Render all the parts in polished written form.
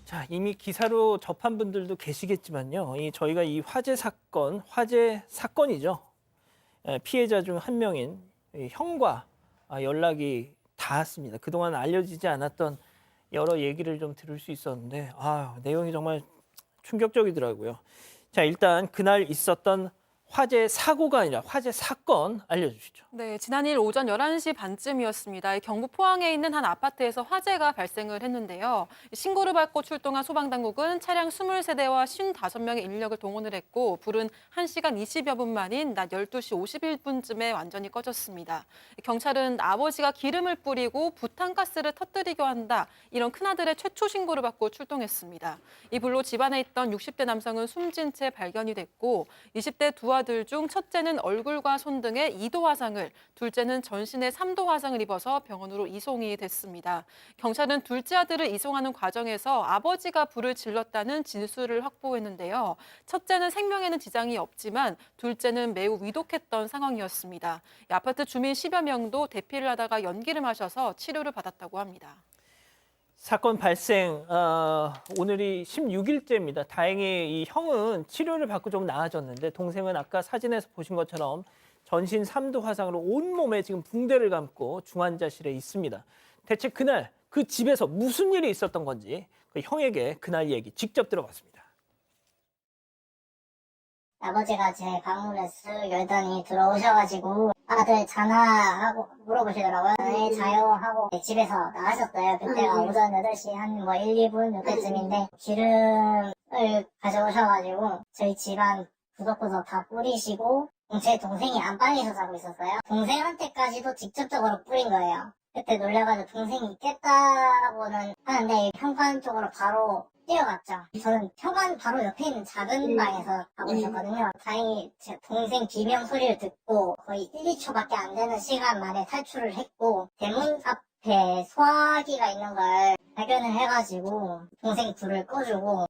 자, 이미 기사로 접한 분들도 계시겠지만요. 저희가 이 화재 사건이죠. 피해자 중 한 명인 이 형과 연락이 닿았습니다. 그동안 알려지지 않았던 여러 얘기를 좀 들을 수 있었는데, 내용이 정말 충격적이더라고요. 자, 일단 그날 있었던 화재 사고가 아니라 화재 사건 알려주시죠. 네, 지난일 오전 11시 반쯤이었습니다. 경북 포항에 있는 한 아파트에서 화재가 발생을 했는데요. 신고를 받고 출동한 소방당국은 차량 23대와 55명의 인력을 동원을 했고 불은 1시간 20여 분 만인 낮 12시 51분쯤에 완전히 꺼졌습니다. 경찰은 아버지가 기름을 뿌리고 부탄가스를 터뜨리려 한다. 이런 큰아들의 최초 신고를 받고 출동했습니다. 이 불로 집안에 있던 60대 남성은 숨진 채 발견이 됐고 20대 두 아들 중 첫째는 얼굴과 손 등에 2도 화상을, 둘째는 전신에 3도 화상을 입어서 병원으로 이송이 됐습니다. 경찰은 둘째 아들을 이송하는 과정에서 아버지가 불을 질렀다는 진술을 확보했는데요. 첫째는 생명에는 지장이 없지만 둘째는 매우 위독했던 상황이었습니다. 아파트 주민 10여 명도 대피를 하다가 연기를 마셔서 치료를 받았다고 합니다. 사건 발생 오늘이 16일째입니다. 다행히 이 형은 치료를 받고 좀 나아졌는데 동생은 아까 사진에서 보신 것처럼 전신 3도 화상으로 온몸에 지금 붕대를 감고 중환자실에 있습니다. 대체 그날 그 집에서 무슨 일이 있었던 건지 그 형에게 그날 얘기 직접 들어봤습니다. 아버지가 제 방문을 쓱 열더니 들어오셔가지고 아들 자나? 하고 물어보시더라고요. 네, 자요? 하고 집에서 나가셨어요. 그때가 오전 8시 한 1, 2분 이때쯤인데 기름을 가져오셔가지고 저희 집안 구석구석 다 뿌리시고 제 동생이 안방에서 자고 있었어요. 동생한테까지도 직접적으로 뿌린 거예요. 그때 놀래가지고 동생이 있겠다고는 하는데 현관 쪽으로 바로 뛰어갔죠. 저는 현관 바로 옆에 있는 작은 방에서 자고 있었거든요. 다행히 제 동생 비명 소리를 듣고 거의 1, 2초밖에 안 되는 시간 만에 탈출을 했고 대문 앞에 소화기가 있는 걸 발견을 해가지고 동생 불을 꺼주고.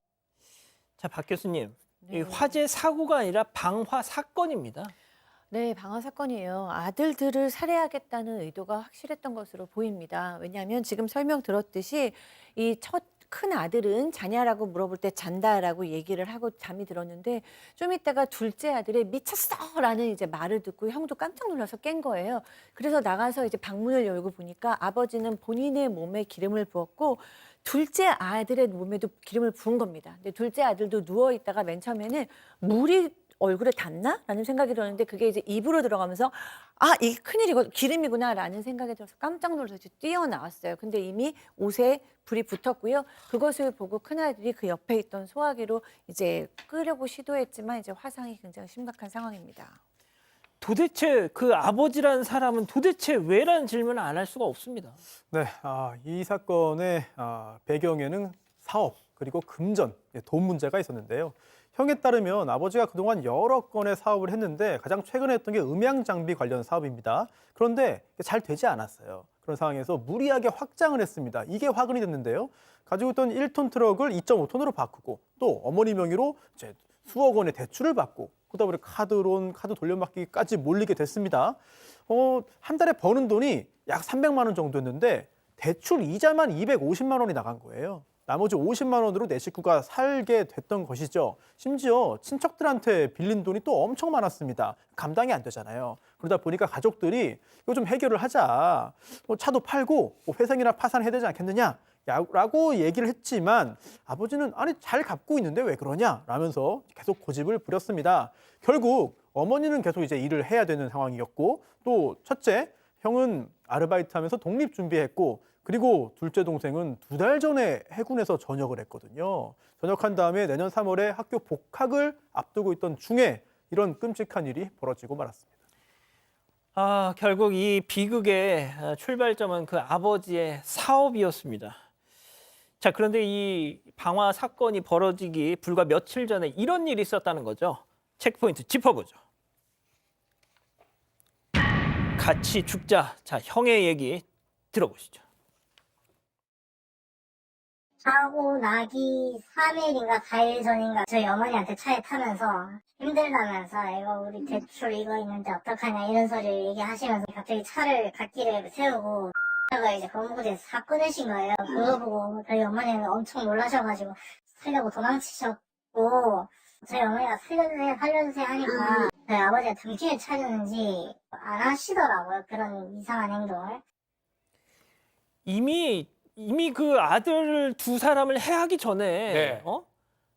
자, 박 교수님, 이 화재 사고가 아니라 방화 사건입니다. 네, 방화 사건이에요. 아들들을 살해하겠다는 의도가 확실했던 것으로 보입니다. 왜냐하면 지금 설명 들었듯이 이 첫 큰 아들은 자냐라고 물어볼 때 잔다라고 얘기를 하고 잠이 들었는데 좀 있다가 둘째 아들의 미쳤어라는 이제 말을 듣고 형도 깜짝 놀라서 깬 거예요. 그래서 나가서 이제 방문을 열고 보니까 아버지는 본인의 몸에 기름을 부었고 둘째 아들의 몸에도 기름을 부은 겁니다. 근데 둘째 아들도 누워 있다가 맨 처음에는 물이 얼굴에 닿나? 라는 생각이 들었는데 그게 이제 입으로 들어가면서 이게 큰일이고 기름이구나 라는 생각이 들어서 깜짝 놀라서 뛰어나왔어요. 근데 이미 옷에 불이 붙었고요. 그것을 보고 큰아들이 그 옆에 있던 소화기로 이제 끄려고 시도했지만 이제 화상이 굉장히 심각한 상황입니다. 도대체 그 아버지라는 사람은 도대체 왜라는 질문을 안 할 수가 없습니다. 네, 이 사건의 배경에는 사업 그리고 금전, 돈 문제가 있었는데요. 형에 따르면 아버지가 그동안 여러 건의 사업을 했는데 가장 최근에 했던 게 음향 장비 관련 사업입니다. 그런데 잘 되지 않았어요. 그런 상황에서 무리하게 확장을 했습니다. 이게 화근이 됐는데요. 가지고 있던 1톤 트럭을 2.5톤으로 바꾸고 또 어머니 명의로 이제 수억 원의 대출을 받고 그러다 보니 카드론, 카드 돌려막기까지 몰리게 됐습니다. 한 달에 버는 돈이 약 300만 원 정도였는데 대출 이자만 250만 원이 나간 거예요. 나머지 50만 원으로 내 식구가 살게 됐던 것이죠. 심지어 친척들한테 빌린 돈이 또 엄청 많았습니다. 감당이 안 되잖아요. 그러다 보니까 가족들이 이거 좀 해결을 하자. 차도 팔고 회생이나 파산해야 되지 않겠느냐? 라고 얘기를 했지만 아버지는 아니 잘 갚고 있는데 왜 그러냐? 라면서 계속 고집을 부렸습니다. 결국 어머니는 계속 이제 일을 해야 되는 상황이었고 또 첫째, 형은 아르바이트 하면서 독립 준비했고 그리고 둘째 동생은 2달 전에 해군에서 전역을 했거든요. 전역한 다음에 내년 3월에 학교 복학을 앞두고 있던 중에 이런 끔찍한 일이 벌어지고 말았습니다. 결국 이 비극의 출발점은 그 아버지의 사업이었습니다. 자, 그런데 이 방화 사건이 벌어지기 불과 며칠 전에 이런 일이 있었다는 거죠. 체크포인트 짚어보죠. 같이 죽자. 자, 형의 얘기 들어보시죠. 사고 나기 3일인가 4일 전인가 저희 어머니한테 차에 타면서 힘들다면서 이거 우리 대출 이거 있는데 어떡하냐 이런 소리를 얘기하시면서 갑자기 차를 갓길에 세우고 제가 이제 법무부에서 사건을 신 거예요. 그거 보고 저희 어머니는 엄청 놀라셔가지고 살려고 도망치셨고 저희 어머니가 살려주세요 하니까 저희 아버지가 정신을 차렸는지 안 하시더라고요. 그런 이상한 행동을. 이미 그 아들 두 사람을 해하기 전에 네.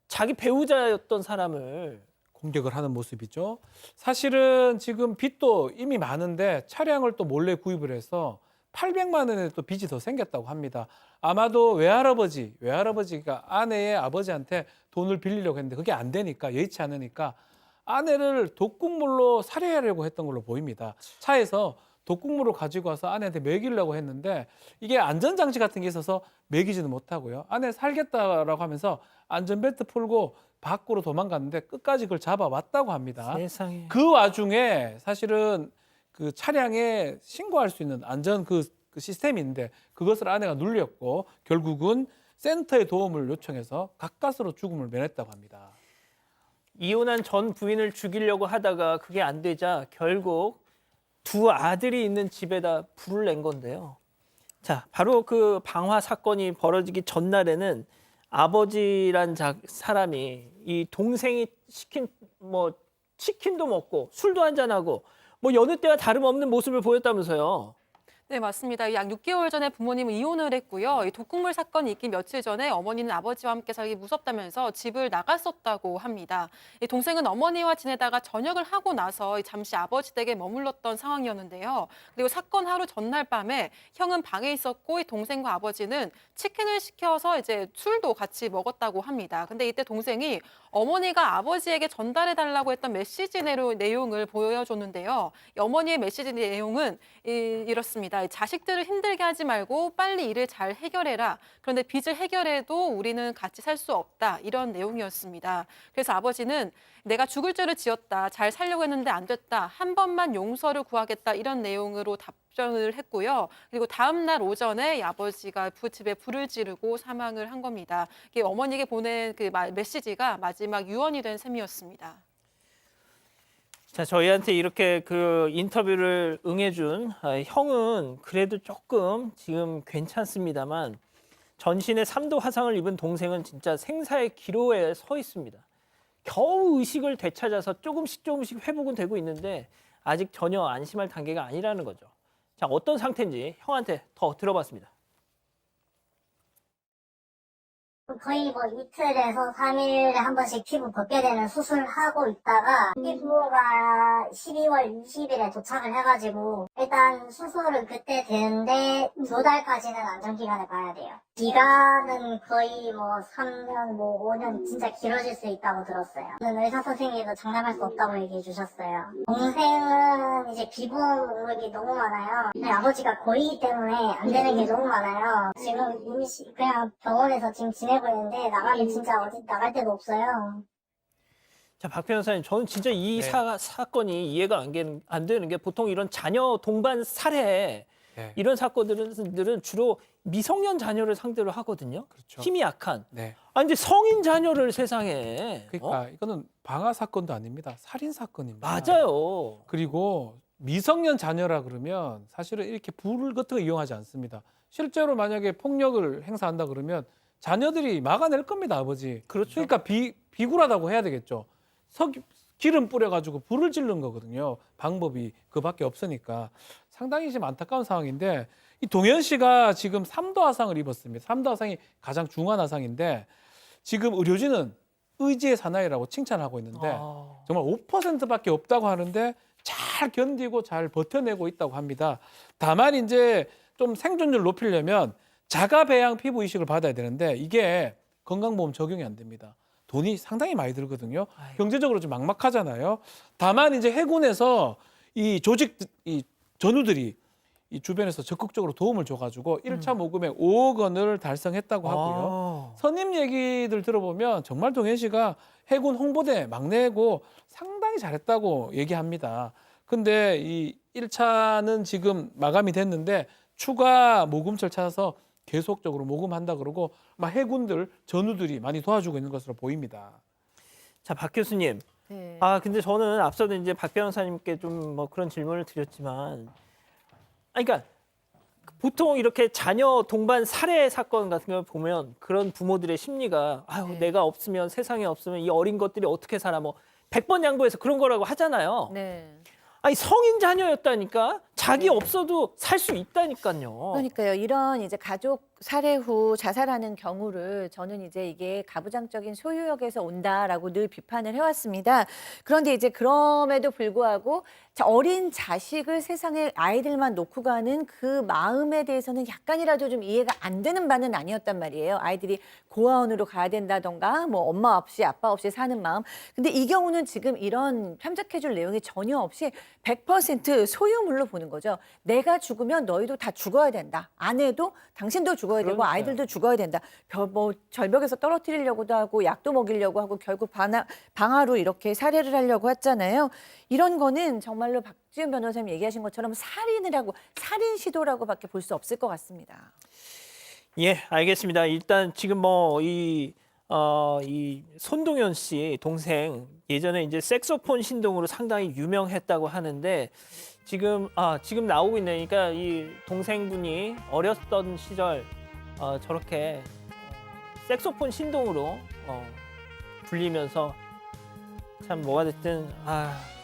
자기 배우자였던 사람을 공격을 하는 모습이죠. 사실은 지금 빚도 이미 많은데 차량을 또 몰래 구입을 해서 800만 원의 또 빚이 더 생겼다고 합니다. 아마도 외할아버지가 아내의 아버지한테 돈을 빌리려고 했는데 그게 안 되니까, 여의치 않으니까 아내를 독국물로 살해하려고 했던 걸로 보입니다. 차에서 독국물을 가지고 와서 아내한테 먹이려고 했는데 이게 안전장치 같은 게 있어서 먹이지는 못하고요. 아내 살겠다라고 하면서 안전벨트 풀고 밖으로 도망갔는데 끝까지 그걸 잡아왔다고 합니다. 세상에. 그 와중에 사실은 그 차량에 신고할 수 있는 안전 그 시스템이 있는데 그것을 아내가 눌렸고 결국은 센터의 도움을 요청해서 가까스로 죽음을 면했다고 합니다. 이혼한 전 부인을 죽이려고 하다가 그게 안 되자 결국 두 아들이 있는 집에다 불을 낸 건데요. 자, 바로 그 방화 사건이 벌어지기 전날에는 아버지란 사람이 이 동생이 시킨 뭐 치킨도 먹고 술도 한잔하고 뭐 여느 때와 다름없는 모습을 보였다면서요. 네, 맞습니다. 약 6개월 전에 부모님은 이혼을 했고요. 이 독극물 사건이 있긴 며칠 전에 어머니는 아버지와 함께 살기 무섭다면서 집을 나갔었다고 합니다. 이 동생은 어머니와 지내다가 저녁을 하고 나서 잠시 아버지 댁에 머물렀던 상황이었는데요. 그리고 사건 하루 전날 밤에 형은 방에 있었고 이 동생과 아버지는 치킨을 시켜서 이제 술도 같이 먹었다고 합니다. 근데 이때 동생이 어머니가 아버지에게 전달해달라고 했던 메시지 내용을 보여줬는데요. 이 어머니의 메시지 내용은 이렇습니다. 자식들을 힘들게 하지 말고 빨리 일을 잘 해결해라. 그런데 빚을 해결해도 우리는 같이 살 수 없다. 이런 내용이었습니다. 그래서 아버지는 내가 죽을 죄를 지었다. 잘 살려고 했는데 안 됐다. 한 번만 용서를 구하겠다. 이런 내용으로 답변을 했고요. 그리고 다음 날 오전에 이 아버지가 집에 불을 지르고 사망을 한 겁니다. 이게 어머니에게 보낸 그 메시지가 마지막 유언이 된 셈이었습니다. 자, 저희한테 이렇게 그 인터뷰를 응해준 형은 그래도 조금 지금 괜찮습니다만 전신에 3도 화상을 입은 동생은 진짜 생사의 기로에 서 있습니다. 겨우 의식을 되찾아서 조금씩 회복은 되고 있는데 아직 전혀 안심할 단계가 아니라는 거죠. 자, 어떤 상태인지 형한테 더 들어봤습니다. 거의 뭐 이틀에서 3일에 한 번씩 피부 벗게 되는 수술을 하고 있다가 피부가 12월 20일에 도착을 해가지고 일단 수술은 그때 되는데 2달까지는 안전기간을 봐야 돼요. 기간은 거의 뭐 3년, 뭐 5년 진짜 길어질 수 있다고 들었어요. 의사 선생님도 장담할 수 없다고 얘기해 주셨어요. 동생은 이제 기부목이 너무 많아요. 아버지가 고이기 때문에 안 되는 게 너무 많아요. 지금 그냥 병원에서 지금 지내고 있는데 나가면 진짜 어디 나갈 데도 없어요. 자, 박 변호사님, 저는 진짜 이 네. 사건이 이해가 안 되는 게 보통 이런 자녀 동반 살해 네. 이런 사건들은 주로 미성년 자녀를 상대로 하거든요. 그렇죠. 힘이 약한. 네. 아, 근데 성인 자녀를 세상에. 그러니까 이거는 방화 사건도 아닙니다. 살인 사건입니다. 맞아요. 그리고 미성년 자녀라 그러면 사실은 이렇게 불 같은 거 이용하지 않습니다. 실제로 만약에 폭력을 행사한다 그러면 자녀들이 막아낼 겁니다, 아버지. 그렇죠. 그러니까 비굴하다고 해야 되겠죠. 기름 뿌려가지고 불을 지른 거거든요. 방법이 그밖에 없으니까 상당히 지금 안타까운 상황인데 이 동현 씨가 지금 3도 화상을 입었습니다. 3도 화상이 가장 중한 화상인데 지금 의료진은 의지의 사나이라고 칭찬하고 있는데 정말 5%밖에 없다고 하는데 잘 견디고 잘 버텨내고 있다고 합니다. 다만 이제 좀 생존율 높이려면 자가 배양 피부 이식을 받아야 되는데 이게 건강보험 적용이 안 됩니다. 돈이 상당히 많이 들거든요. 아이고. 경제적으로 좀 막막하잖아요. 다만 이제 해군에서 이 전우들이 이 주변에서 적극적으로 도움을 줘가지고 1차 모금에 5억 원을 달성했다고 하고요. 선임 얘기들 들어보면 정말 동현 씨가 해군 홍보대 막내고 상당히 잘했다고 얘기합니다. 근데 이 1차는 지금 마감이 됐는데 추가 모금처를 찾아서 계속적으로 모금한다 그러고 막 해군들 전우들이 많이 도와주고 있는 것으로 보입니다. 자, 박 교수님. 네. 근데 저는 앞서도 이제 박 변호사님께 좀 뭐 그런 질문을 드렸지만, 그러니까 보통 이렇게 자녀 동반 살해 사건 같은 걸 보면 그런 부모들의 심리가 아유 네. 내가 없으면 세상에 없으면 이 어린 것들이 어떻게 살아 뭐 100번 양보해서 그런 거라고 하잖아요. 네. 아니 성인 자녀였다니까 자기 네. 없어도 살 수 있다니까요. 그러니까요. 이런 이제 가족 살해 후 자살하는 경우를 저는 이제 이게 가부장적인 소유욕에서 온다라고 늘 비판을 해왔습니다. 그런데 이제 그럼에도 불구하고 어린 자식을 세상에 아이들만 놓고 가는 그 마음에 대해서는 약간이라도 좀 이해가 안 되는 바는 아니었단 말이에요. 아이들이 고아원으로 가야 된다던가 뭐 엄마 없이 아빠 없이 사는 마음. 근데 이 경우는 지금 이런 참작해줄 내용이 전혀 없이 100% 소유물로 보는 거죠. 내가 죽으면 너희도 다 죽어야 된다. 아내도 당신도 죽어야 되고 그러니까요. 아이들도 죽어야 된다. 뭐 절벽에서 떨어뜨리려고도 하고 약도 먹이려고 하고 결국 방아로 이렇게 살해를 하려고 했잖아요. 이런 거는 정말로 박지훈 변호사님 얘기하신 것처럼 살인을 하고 살인 시도라고밖에 볼 수 없을 것 같습니다. 예, 알겠습니다. 일단 지금 뭐 이 손동현 씨 동생 예전에 이제 색소폰 신동으로 상당히 유명했다고 하는데 지금 나오고 있네. 그러니까 이 동생분이 어렸던 시절 저렇게 색소폰 신동으로 불리면서 참 뭐가 됐든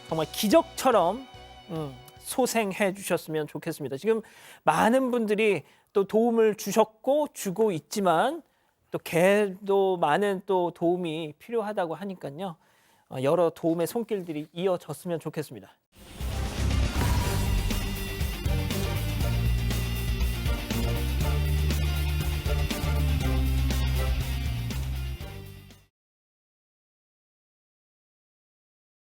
정말 기적처럼 소생해 주셨으면 좋겠습니다. 지금 많은 분들이 또 도움을 주셨고 주고 있지만 또 걔도 많은 또 도움이 필요하다고 하니까요. 여러 도움의 손길들이 이어졌으면 좋겠습니다.